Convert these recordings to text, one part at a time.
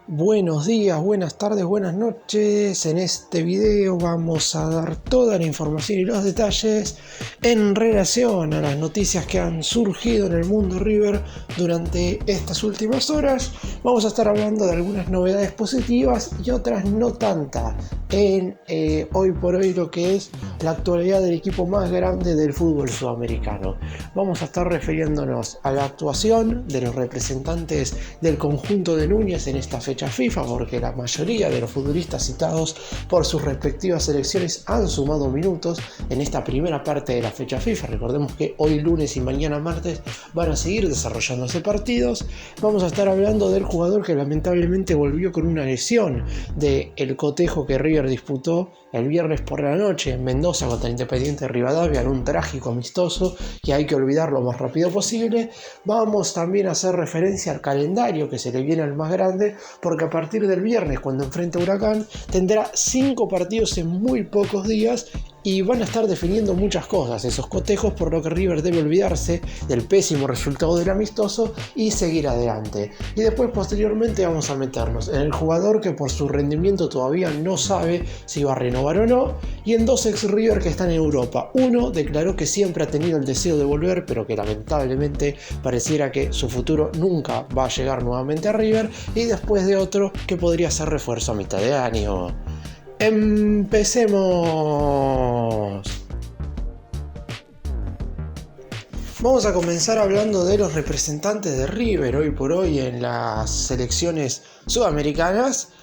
Buenos días, buenas tardes, buenas noches. En este video vamos a dar toda la información y los detalles en relación a las noticias que han surgido en el mundo River durante estas últimas horas. Vamos a estar hablando de algunas novedades positivas y otras no tantas en hoy por hoy lo que es la actualidad del equipo más grande del fútbol sudamericano. Vamos a estar refiriéndonos a la actuación de los representantes del conjunto de Núñez en esta fecha FIFA, porque la mayoría de los futbolistas citados por sus respectivas selecciones han sumado minutos en esta primera parte de la fecha FIFA. Recordemos que hoy lunes y mañana martes van a seguir desarrollándose partidos. Vamos a estar hablando del jugador que lamentablemente volvió con una lesión del cotejo que River disputó el viernes por la noche en Mendoza contra Independiente Rivadavia en un trágico amistoso que hay que olvidar lo más rápido posible. Vamos también a hacer referencia al calendario que se le viene al más grande, porque a partir del viernes, cuando enfrente a Huracán, tendrá 5 partidos en muy pocos días y van a estar definiendo muchas cosas esos cotejos, por lo que River debe olvidarse del pésimo resultado del amistoso y seguir adelante. Y después posteriormente vamos a meternos en el jugador que por su rendimiento todavía no sabe si va a renovar o no, y en dos ex River que están en Europa. Uno declaró que siempre ha tenido el deseo de volver, pero que lamentablemente pareciera que su futuro nunca va a llegar nuevamente a River, y después de otro que podría ser refuerzo a mitad de año. ¡Empecemos! Vamos a comenzar hablando de los representantes de River hoy por hoy en las selecciones sudamericanas.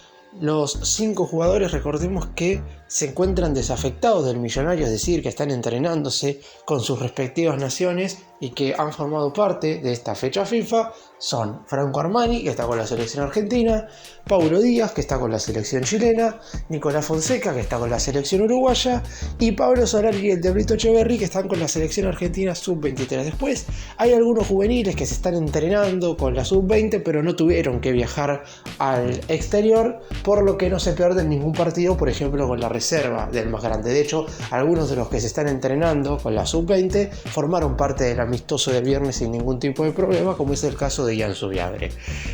Los 5 jugadores, recordemos que se encuentran desafectados del Millonario, es decir, que están entrenándose con sus respectivas naciones y que han formado parte de esta fecha FIFA, son Franco Armani, que está con la selección argentina, Paulo Díaz, que está con la selección chilena, Nicolás Fonseca, que está con la selección uruguaya, y Pablo Solari y el de Brito Echeverri, que están con la selección argentina sub-23. Después hay algunos juveniles que se están entrenando con la sub-20, pero no tuvieron que viajar al exterior, por lo que no se pierden ningún partido, por ejemplo, con la reserva del más grande. De hecho, algunos de los que se están entrenando con la sub-20 formaron parte del amistoso del viernes sin ningún tipo de problema, como es el caso de Ian Subiabre.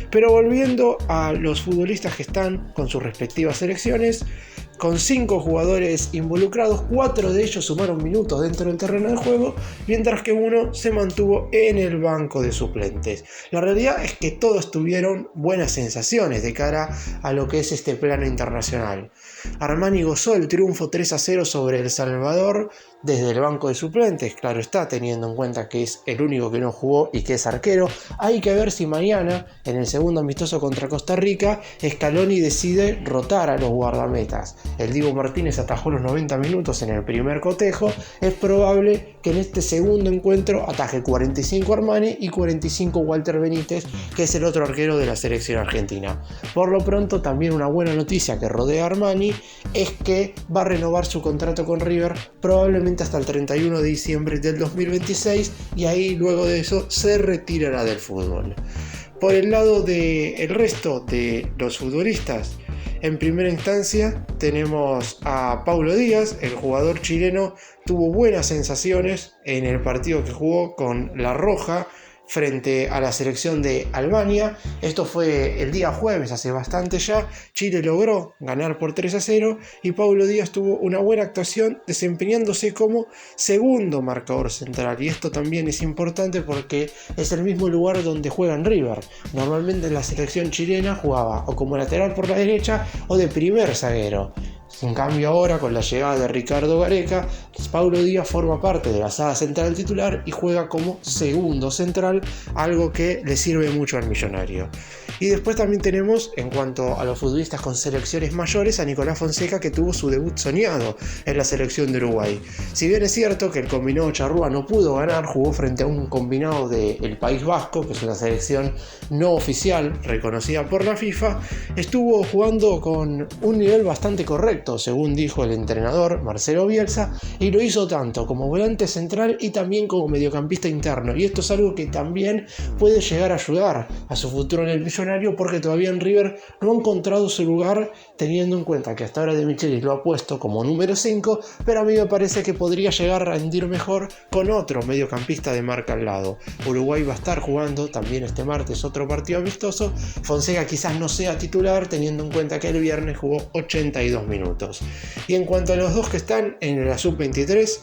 Pero volviendo a los futbolistas que están con sus respectivas selecciones, con 5 jugadores involucrados, 4 de ellos sumaron minutos dentro del terreno de juego, mientras que uno se mantuvo en el banco de suplentes. La realidad es que todos tuvieron buenas sensaciones de cara a lo que es este plano internacional. Armani gozó el triunfo 3-0 sobre El Salvador desde el banco de suplentes, claro está, teniendo en cuenta que es el único que no jugó y que es arquero. Hay que ver si mañana, en el segundo amistoso contra Costa Rica, Scaloni decide rotar a los guardametas. El Dibu Martínez atajó los 90 minutos en el primer cotejo. Es probable que en este segundo encuentro ataje 45 Armani y 45 Walter Benítez, que es el otro arquero de la selección argentina. Por lo pronto, también una buena noticia que rodea a Armani es que va a renovar su contrato con River probablemente hasta el 31 de diciembre del 2026, y ahí luego de eso se retirará del fútbol. Por el lado del resto de los futbolistas, en primera instancia tenemos a Paulo Díaz. El jugador chileno tuvo buenas sensaciones en el partido que jugó con La Roja frente a la selección de Albania. Esto fue el día jueves, hace bastante ya. Chile logró ganar por 3-0 y Paulo Díaz tuvo una buena actuación desempeñándose como segundo marcador central, y esto también es importante porque es el mismo lugar donde juega en River. Normalmente en la selección chilena jugaba o como lateral por la derecha o de primer zaguero. En cambio ahora, con la llegada de Ricardo Gareca, Paulo Díaz forma parte de la saga central titular y juega como segundo central, algo que le sirve mucho al Millonario. Y después también tenemos, en cuanto a los futbolistas con selecciones mayores, a Nicolás Fonseca, que tuvo su debut soñado en la selección de Uruguay. Si bien es cierto que el combinado charrúa no pudo ganar, jugó frente a un combinado del País Vasco, que es una selección no oficial reconocida por la FIFA, estuvo jugando con un nivel bastante correcto contrato, según dijo el entrenador Marcelo Bielsa, y lo hizo tanto como volante central y también como mediocampista interno, y esto es algo que también puede llegar a ayudar a su futuro en el Millonario, porque todavía en River no ha encontrado su lugar, teniendo en cuenta que hasta ahora De Michelis lo ha puesto como número 5, pero a mí me parece que podría llegar a rendir mejor con otro mediocampista de marca al lado. Uruguay va a estar jugando también este martes otro partido amistoso. Fonseca quizás no sea titular, teniendo en cuenta que el viernes jugó 82 minutos. Y en cuanto a los dos que están en la sub-23,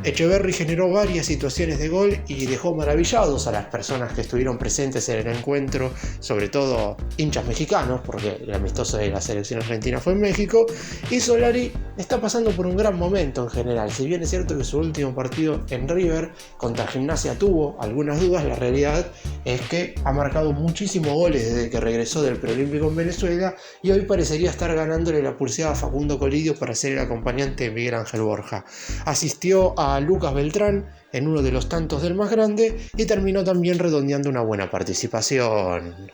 Echeverri generó varias situaciones de gol y dejó maravillados a las personas que estuvieron presentes en el encuentro, sobre todo hinchas mexicanos, porque el amistoso de la selección argentina fue en México, y Solari está pasando por un gran momento en general. Si bien es cierto que su último partido en River contra Gimnasia tuvo algunas dudas, la realidad es que ha marcado muchísimos goles desde que regresó del preolímpico en Venezuela, y hoy parecería estar ganándole la pulseada a Facundo Colidio para ser el acompañante de Miguel Ángel Borja. Asistió a Lucas Beltrán en uno de los tantos del más grande y terminó también redondeando una buena participación.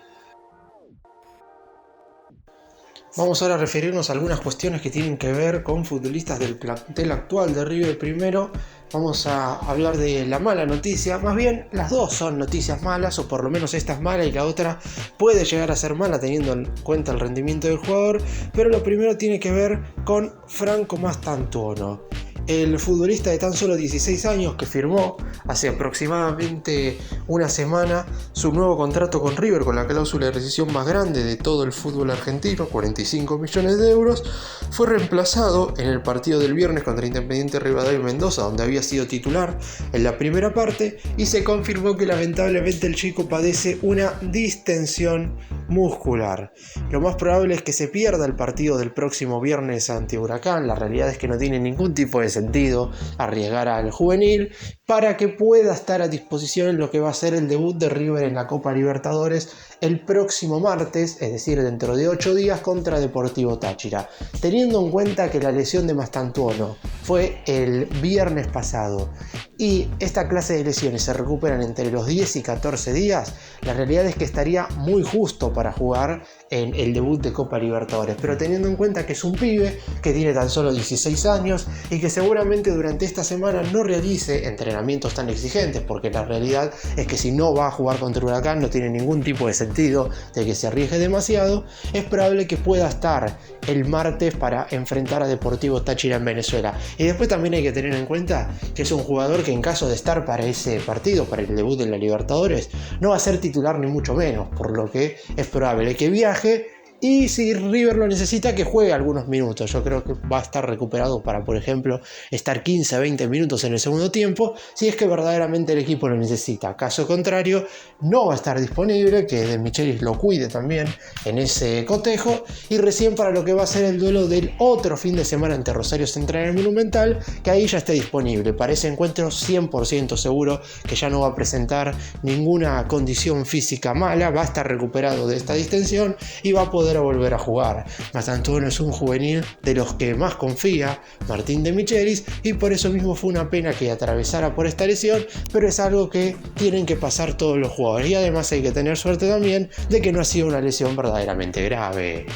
Vamos ahora a referirnos a algunas cuestiones que tienen que ver con futbolistas del plantel actual de River. Primero vamos a hablar de la mala noticia, más bien las dos son noticias malas, o por lo menos esta es mala y la otra puede llegar a ser mala teniendo en cuenta el rendimiento del jugador, pero lo primero tiene que ver con Franco Mastantuono. El futbolista de tan solo 16 años que firmó hace aproximadamente una semana su nuevo contrato con River con la cláusula de rescisión más grande de todo el fútbol argentino, 45 millones de euros, fue reemplazado en el partido del viernes contra Independiente Rivadavia y Mendoza, donde había sido titular en la primera parte, y se confirmó que lamentablemente el chico padece una distensión muscular. Lo más probable es que se pierda el partido del próximo viernes ante Huracán. La realidad es que no tiene ningún tipo de sentido arriesgar al juvenil para que pueda estar a disposición en lo que va a ser el debut de River en la Copa Libertadores el próximo martes, es decir, dentro de 8 días contra Deportivo Táchira. Teniendo en cuenta que la lesión de Mastantuono fue el viernes pasado y esta clase de lesiones se recuperan entre los 10 y 14 días, la realidad es que estaría muy justo para jugar en el debut de Copa Libertadores, pero teniendo en cuenta que es un pibe que tiene tan solo 16 años y que seguramente durante esta semana no realice entrenamientos tan exigentes, porque la realidad es que si no va a jugar contra Huracán no tiene ningún tipo de sentido de que se arriesgue demasiado, es probable que pueda estar el martes para enfrentar a Deportivo Táchira en Venezuela. Y después también hay que tener en cuenta que es un jugador que en caso de estar para ese partido, para el debut de la Libertadores, no va a ser titular ni mucho menos, por lo que es probable que viaje y si River lo necesita, que juegue algunos minutos. Yo creo que va a estar recuperado para, por ejemplo, estar 15-20 minutos en el segundo tiempo, si es que verdaderamente el equipo lo necesita. Caso contrario, no va a estar disponible, que De Michelis lo cuide también en ese cotejo, y recién para lo que va a ser el duelo del otro fin de semana ante Rosario Central en el Monumental, que ahí ya esté disponible. Para ese encuentro 100% seguro que ya no va a presentar ninguna condición física mala, va a estar recuperado de esta distensión y va a poder volver a jugar. Mastantuono es un juvenil de los que más confía Martín De Michelis, y por eso mismo fue una pena que atravesara por esta lesión, pero es algo que tienen que pasar todos los jugadores, y además hay que tener suerte también de que no ha sido una lesión verdaderamente grave.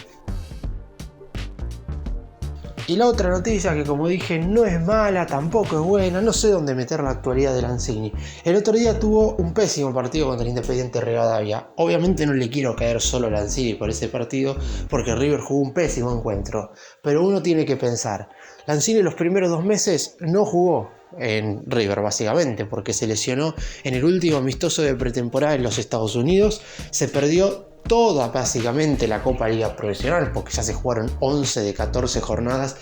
Y la otra noticia, que como dije no es mala, tampoco es buena, no sé dónde meter la actualidad de Lanzini. El otro día tuvo un pésimo partido contra el Independiente Rivadavia. Obviamente no le quiero caer solo a Lanzini por ese partido, porque River jugó un pésimo encuentro. Pero uno tiene que pensar, Lanzini los primeros 2 meses no jugó en River básicamente, porque se lesionó en el último amistoso de pretemporada en los Estados Unidos, se perdió toda básicamente la Copa Liga Profesional, porque ya se jugaron 11 de 14 jornadas.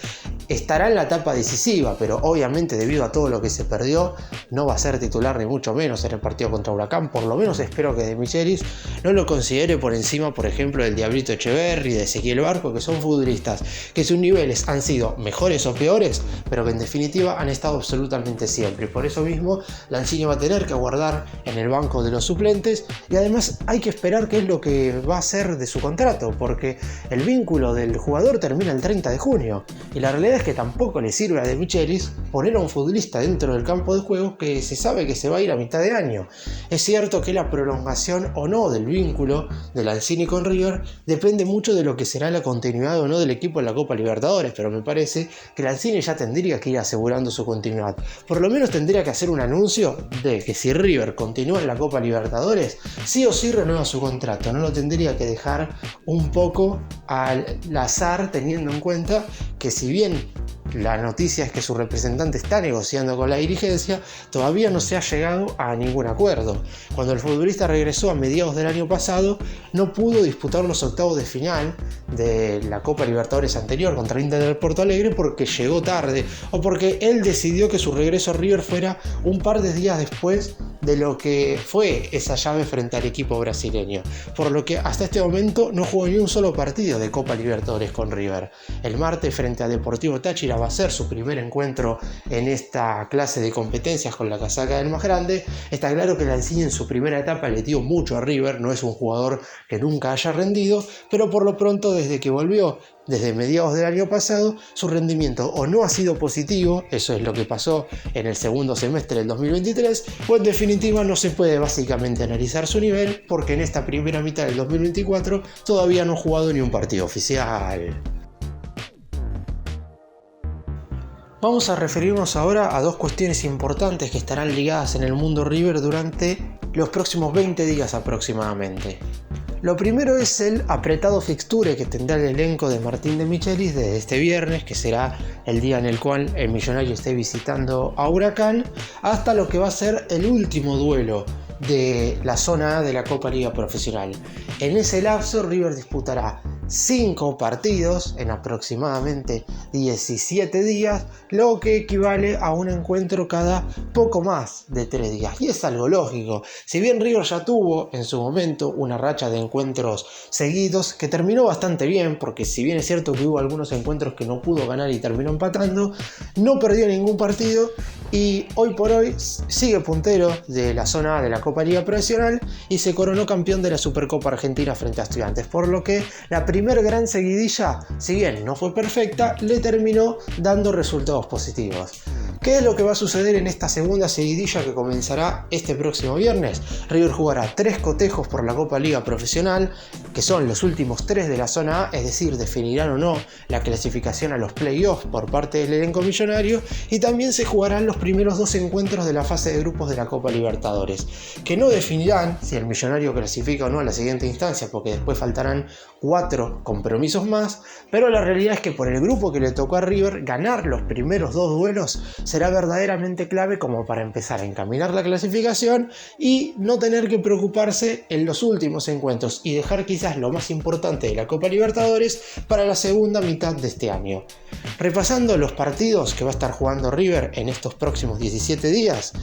Estará en la etapa decisiva, pero obviamente debido a todo lo que se perdió no va a ser titular ni mucho menos en el partido contra Huracán. Por lo menos espero que De Michelis no lo considere por encima, por ejemplo, del Diablito Echeverri, de Ezequiel Barco, que son futbolistas que sus niveles han sido mejores o peores, pero que en definitiva han estado absolutamente siempre. Y por eso mismo Lanzini va a tener que aguardar en el banco de los suplentes, y además hay que esperar qué es lo que que va a ser de su contrato, porque el vínculo del jugador termina el 30 de junio, y la realidad es que tampoco le sirve a De Michelis poner a un futbolista dentro del campo de juego que se sabe que se va a ir a mitad de año. Es cierto que la prolongación o no del vínculo de Lanzini con River depende mucho de lo que será la continuidad o no del equipo en la Copa Libertadores, pero me parece que Lanzini ya tendría que ir asegurando su continuidad. Por lo menos tendría que hacer un anuncio de que si River continúa en la Copa Libertadores, sí o sí renueva su contrato. No lo tendría que dejar un poco al azar, teniendo en cuenta que si bien la noticia es que su representante está negociando con la dirigencia, todavía no se ha llegado a ningún acuerdo. Cuando el futbolista regresó a mediados del año pasado, no pudo disputar los octavos de final de la Copa Libertadores anterior contra Inter de Porto Alegre porque llegó tarde o porque él decidió que su regreso a River fuera un par de días después de lo que fue esa llave frente al equipo brasileño, por lo que hasta este momento no jugó ni un solo partido de Copa Libertadores con River. El martes frente a Deportivo Táchira va a ser su primer encuentro en esta clase de competencias con la casaca del más grande. Está claro que Lanzini en su primera etapa le dio mucho a River, no es un jugador que nunca haya rendido, pero por lo pronto desde que volvió desde mediados del año pasado, su rendimiento o no ha sido positivo, eso es lo que pasó en el segundo semestre del 2023, o en definitiva no se puede básicamente analizar su nivel porque en esta primera mitad del 2024 todavía no ha jugado ni un partido oficial. Vamos a referirnos ahora a dos cuestiones importantes que estarán ligadas en el mundo River durante los próximos 20 días aproximadamente. Lo primero es el apretado fixture que tendrá el elenco de Martín de Michelis desde este viernes, que será el día en el cual el Millonario esté visitando a Huracán, hasta lo que va a ser el último duelo de la zona A de la Copa Liga Profesional. En ese lapso River disputará 5 partidos en aproximadamente 17 días, lo que equivale a un encuentro cada poco más de 3 días. Y es algo lógico. Si bien River ya tuvo en su momento una racha de encuentros seguidos que terminó bastante bien, porque si bien es cierto que hubo algunos encuentros que no pudo ganar y terminó empatando, no perdió ningún partido y hoy por hoy sigue puntero de la zona A de la Copa Liga Profesional y se coronó campeón de la Supercopa Argentina frente a Estudiantes, por lo que la primer gran seguidilla, si bien no fue perfecta, le terminó dando resultados positivos. ¿Qué es lo que va a suceder en esta segunda seguidilla que comenzará este próximo viernes? River jugará 3 cotejos por la Copa Liga Profesional, que son los últimos 3 de la zona A, es decir, definirán o no la clasificación a los playoffs por parte del elenco millonario, y también se jugarán los primeros 2 encuentros de la fase de grupos de la Copa Libertadores, que no definirán si el millonario clasifica o no a la siguiente instancia, porque después faltarán 4 compromisos más, pero la realidad es que por el grupo que le tocó a River, ganar los primeros 2 duelos será verdaderamente clave como para empezar a encaminar la clasificación y no tener que preocuparse en los últimos encuentros y dejar quizás lo más importante de la Copa Libertadores para la segunda mitad de este año. Repasando los partidos que va a estar jugando River en estos próximos 17 días,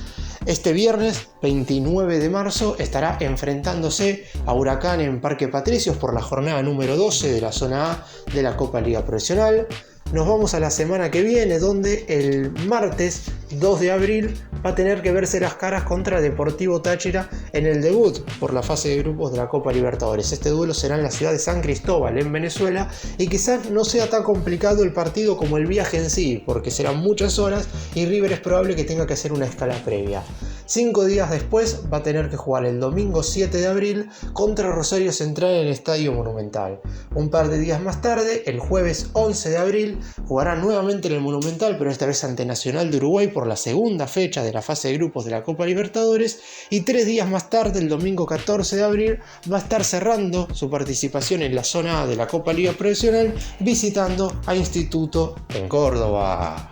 este viernes 29 de marzo estará enfrentándose a Huracán en Parque Patricios por la jornada número 12 de la zona A de la Copa Liga Profesional. Nos vamos a la semana que viene, donde el martes 2 de abril va a tener que verse las caras contra Deportivo Táchira en el debut por la fase de grupos de la Copa Libertadores. Este duelo será en la ciudad de San Cristóbal, en Venezuela, y quizás no sea tan complicado el partido como el viaje en sí, porque serán muchas horas y River es probable que tenga que hacer una escala previa. 5 días después va a tener que jugar el domingo 7 de abril contra Rosario Central en el Estadio Monumental. Un par de días más tarde, el jueves 11 de abril, jugará nuevamente en el Monumental, pero esta vez ante Nacional de Uruguay por la segunda fecha de la fase de grupos de la Copa Libertadores, y 3 días más tarde, el domingo 14 de abril, va a estar cerrando su participación en la zona A de la Copa Liga Profesional visitando a Instituto en Córdoba.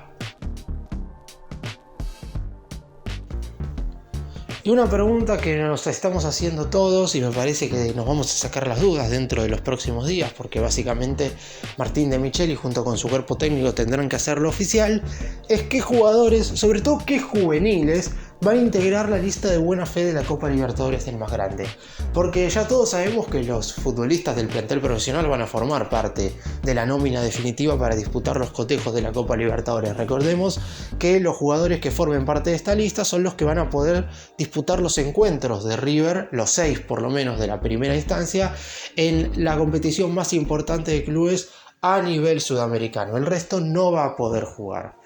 Y una pregunta que nos estamos haciendo todos y me parece que nos vamos a sacar las dudas dentro de los próximos días, porque básicamente Martín de Michelis junto con su cuerpo técnico tendrán que hacerlo oficial, es qué jugadores, sobre todo qué juveniles, va a integrar la lista de buena fe de la Copa Libertadores del más grande. Porque ya todos sabemos que los futbolistas del plantel profesional van a formar parte de la nómina definitiva para disputar los cotejos de la Copa Libertadores. Recordemos que los jugadores que formen parte de esta lista son los que van a poder disputar los encuentros de River, los 6 por lo menos de la primera instancia, en la competición más importante de clubes a nivel sudamericano. El resto no va a poder jugar.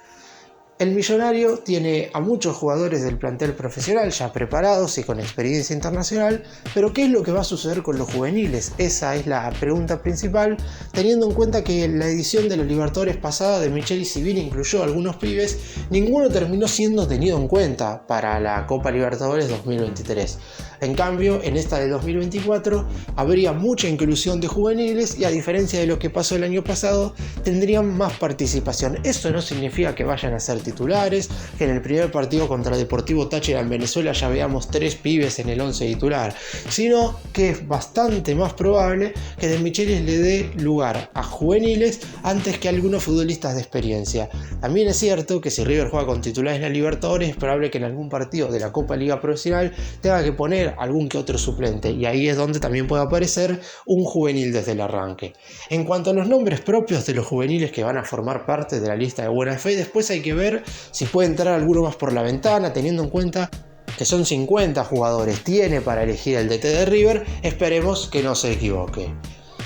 El Millonario tiene a muchos jugadores del plantel profesional ya preparados y con experiencia internacional, pero ¿qué es lo que va a suceder con los juveniles? Esa es la pregunta principal, teniendo en cuenta que la edición de la Libertadores pasada de Michelis, si bien incluyó a algunos pibes, ninguno terminó siendo tenido en cuenta para la Copa Libertadores 2023. En cambio, en esta de 2024 habría mucha inclusión de juveniles y, a diferencia de lo que pasó el año pasado, tendrían más participación. Eso no significa que vayan a ser titulares, que en el primer partido contra Deportivo Táchira en Venezuela ya veamos 3 pibes en el 11 titular, sino que es bastante más probable que De Michelis le dé lugar a juveniles antes que a algunos futbolistas de experiencia. También es cierto que si River juega con titulares en la Libertadores, es probable que en algún partido de la Copa Liga Profesional tenga que poner algún que otro suplente, y ahí es donde también puede aparecer un juvenil desde el arranque. En cuanto a los nombres propios de los juveniles que van a formar parte de la lista de buena fe, después hay que ver si puede entrar alguno más por la ventana, teniendo en cuenta que son 50 jugadores, tiene para elegir el DT de River, esperemos que no se equivoque.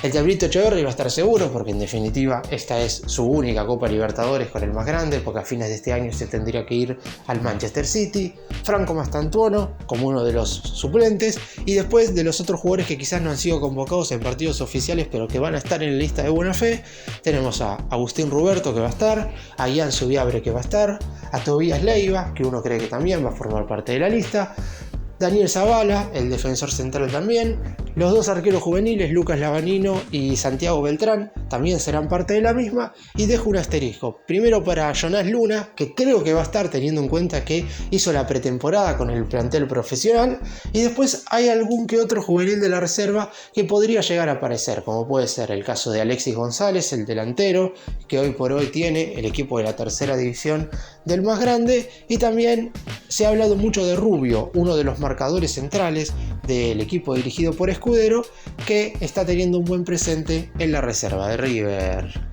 El Diablito Echeverri va a estar seguro porque en definitiva esta es su única Copa Libertadores con el más grande, porque a fines de este año se tendría que ir al Manchester City. Franco Mastantuono como uno de los suplentes, y después de los otros jugadores que quizás no han sido convocados en partidos oficiales pero que van a estar en la lista de buena fe, tenemos a Agustín Ruberto que va a estar, a Ian Subiabre que va a estar, a Tobías Leiva que uno cree que también va a formar parte de la lista, Daniel Zavala, el defensor central también, los 2 arqueros juveniles, Lucas Lavanino y Santiago Beltrán, también serán parte de la misma, y dejo un asterisco. Primero para Jonás Luna, que creo que va a estar teniendo en cuenta que hizo la pretemporada con el plantel profesional, y después hay algún que otro juvenil de la reserva que podría llegar a aparecer, como puede ser el caso de Alexis González, el delantero, que hoy por hoy tiene el equipo de la tercera división del más grande, y también se ha hablado mucho de Rubio, uno de los marcadores centrales del equipo dirigido por Escudero, que está teniendo un buen presente en la reserva de River.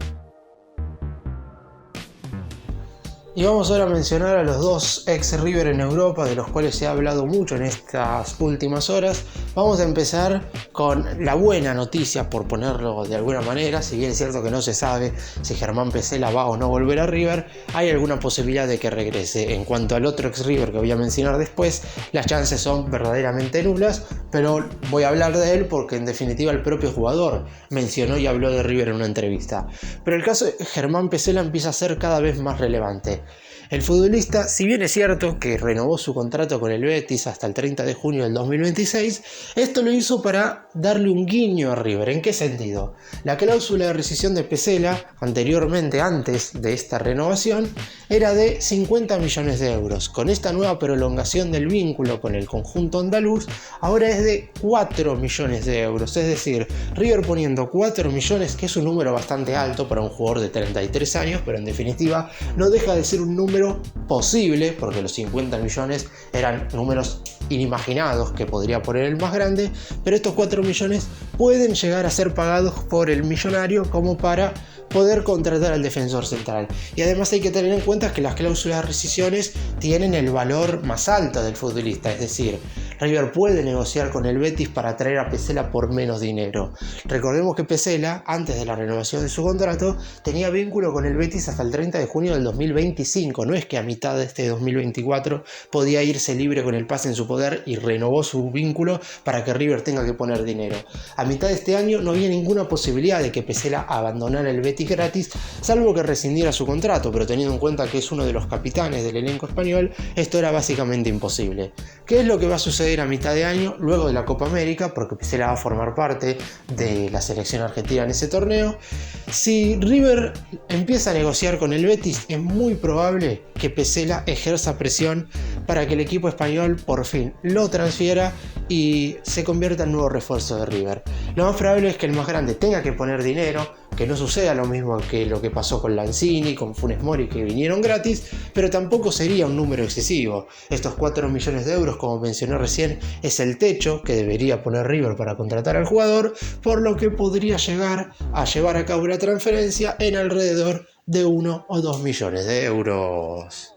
Y vamos ahora a mencionar a los 2 ex River en Europa, de los cuales se ha hablado mucho en estas últimas horas. Vamos a empezar con la buena noticia, por ponerlo de alguna manera. Si bien es cierto que no se sabe si Germán Pesela va o no volver a River, hay alguna posibilidad de que regrese. En cuanto al otro ex River que voy a mencionar después, las chances son verdaderamente nulas, pero voy a hablar de él porque en definitiva el propio jugador mencionó y habló de River en una entrevista. Pero el caso de Germán Pesela empieza a ser cada vez más relevante. El futbolista, si bien es cierto que renovó su contrato con el Betis hasta el 30 de junio del 2026, esto lo hizo para darle un guiño a River. ¿En qué sentido? La cláusula de rescisión de Pesela, anteriormente, antes de esta renovación, era de 50 millones de euros. Con esta nueva prolongación del vínculo con el conjunto andaluz, ahora es de 4 millones de euros. Es decir, River poniendo 4 millones, que es un número bastante alto para un jugador de 33 años, pero en definitiva no deja de ser un número posible, porque los 50 millones eran números inimaginados que podría poner el más grande, pero estos 4 millones pueden llegar a ser pagados por el Millonario como para poder contratar al defensor central. Y además hay que tener en cuenta que las cláusulas de rescisiones tienen el valor más alto del futbolista, es decir, River puede negociar con el Betis para traer a Pesela por menos dinero. Recordemos que Pesela, antes de la renovación de su contrato, tenía vínculo con el Betis hasta el 30 de junio del 2025. No es que a mitad de este 2024 podía irse libre con el pase en su poder y renovó su vínculo para que River tenga que poner dinero. A mitad de este año no había ninguna posibilidad de que Pesela abandonara el Betis gratis, salvo que rescindiera su contrato, pero teniendo en cuenta que es uno de los capitanes del elenco español, esto era básicamente imposible. ¿Qué es lo que va a suceder a mitad de año, luego de la Copa América? Porque Pesela va a formar parte de la selección argentina en ese torneo. Si River empieza a negociar con el Betis, es muy probable que Pesela ejerza presión para que el equipo español por fin lo transfiera y se convierta en nuevo refuerzo de River. Lo más probable es que el más grande tenga que poner dinero que no suceda lo mismo que lo que pasó con Lanzini, con Funes Mori, que vinieron gratis, pero tampoco sería un número excesivo. Estos 4 millones de euros, como mencioné recién, es el techo que debería poner River para contratar al jugador, por lo que podría llegar a llevar a cabo la transferencia en alrededor de 1 o 2 millones de euros.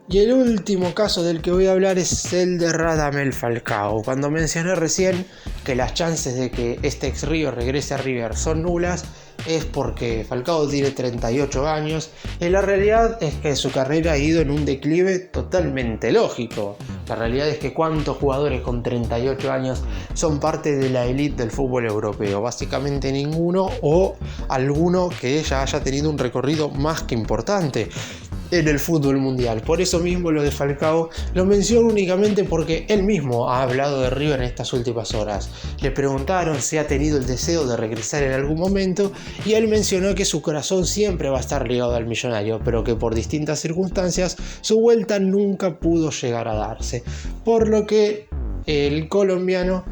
Y el último caso del que voy a hablar es el de Radamel Falcao. Cuando mencioné recién que las chances de que este ex River regrese a River son nulas, es porque Falcao tiene 38 años y la realidad es que su carrera ha ido en un declive totalmente lógico. La realidad es que cuántos jugadores con 38 años son parte de la élite del fútbol europeo. Básicamente ninguno, o alguno que ya haya tenido un recorrido más que importante en el fútbol mundial. Por eso mismo lo de Falcao lo menciono únicamente porque él mismo ha hablado de River en estas últimas horas. Le preguntaron si ha tenido el deseo de regresar en algún momento y él mencionó que su corazón siempre va a estar ligado al Millonario, pero que por distintas circunstancias su vuelta nunca pudo llegar a darse. Por lo que el colombiano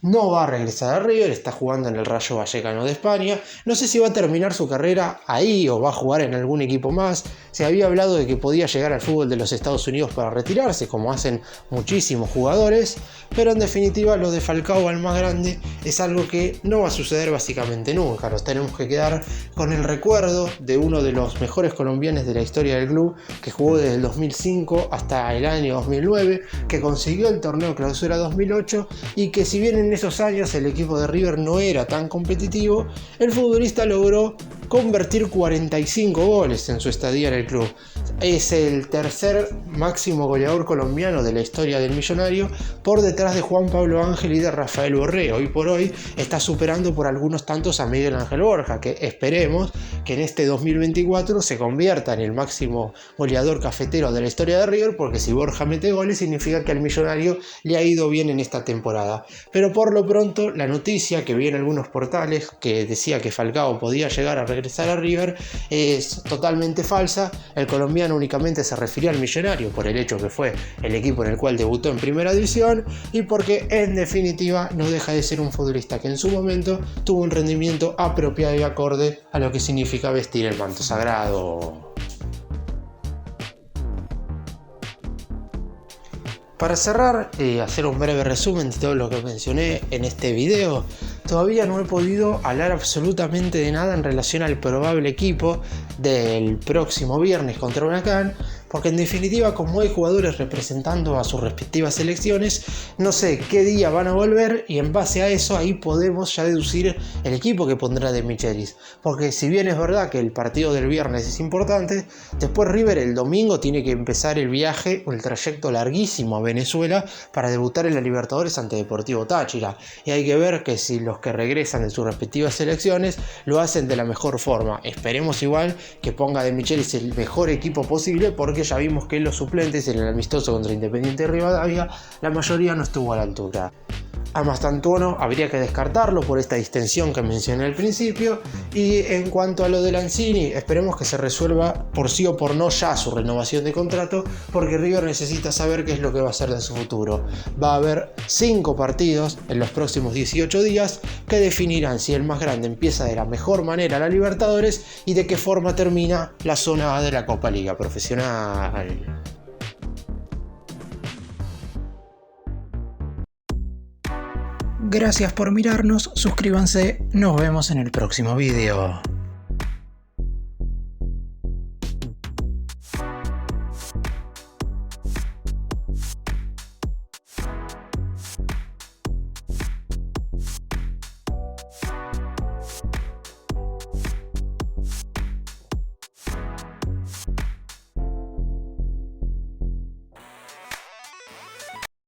no va a regresar a River, está jugando en el Rayo Vallecano de España. No sé si va a terminar su carrera ahí o va a jugar en algún equipo más. Se había hablado de que podía llegar al fútbol de los Estados Unidos para retirarse, como hacen muchísimos jugadores, pero en definitiva lo de Falcao al más grande es algo que no va a suceder básicamente nunca. Nos tenemos que quedar con el recuerdo de uno de los mejores colombianos de la historia del club, que jugó desde el 2005 hasta el año 2009, que consiguió el torneo Clausura 2008 y que, si bien en esos años el equipo de River no era tan competitivo, el futbolista logró convertir 45 goles en su estadía en el club. Es el tercer máximo goleador colombiano de la historia del Millonario, por detrás de Juan Pablo Ángel y de Rafael Borré. Hoy por hoy está superando por algunos tantos a Miguel Ángel Borja, que esperemos que en este 2024 se convierta en el máximo goleador cafetero de la historia de River, porque si Borja mete goles significa que al Millonario le ha ido bien en esta temporada. Pero por lo pronto, la noticia que vi en algunos portales que decía que Falcao podía llegar a regresar a River es totalmente falsa. El colombiano únicamente se refirió al Millonario por el hecho que fue el equipo en el cual debutó en Primera División y porque en definitiva no deja de ser un futbolista que en su momento tuvo un rendimiento apropiado y acorde a lo que significa vestir el manto sagrado. Para cerrar y hacer un breve resumen de todo lo que mencioné en este video, todavía no he podido hablar absolutamente de nada en relación al probable equipo del próximo viernes contra Huracán, porque en definitiva, como hay jugadores representando a sus respectivas selecciones, no sé qué día van a volver y en base a eso ahí podemos ya deducir el equipo que pondrá De Michelis. Porque si bien es verdad que el partido del viernes es importante, después River el domingo tiene que empezar el viaje, el trayecto larguísimo a Venezuela para debutar en la Libertadores ante Deportivo Táchira. Y hay que ver que si los que regresan de sus respectivas selecciones lo hacen de la mejor forma. Esperemos igual que ponga De Michelis el mejor equipo posible, porque ya vimos que los suplentes en el amistoso contra Independiente de Rivadavia la mayoría no estuvo a la altura. A Mastantuono habría que descartarlo por esta distensión que mencioné al principio, y en cuanto a lo de Lanzini, esperemos que se resuelva por sí o por no ya su renovación de contrato, porque River necesita saber qué es lo que va a hacer de su futuro. Va a haber 5 partidos en los próximos 18 días que definirán si el más grande empieza de la mejor manera la Libertadores y de qué forma termina la zona A de la Copa Liga Profesional. Gracias por mirarnos, suscríbanse, nos vemos en el próximo video.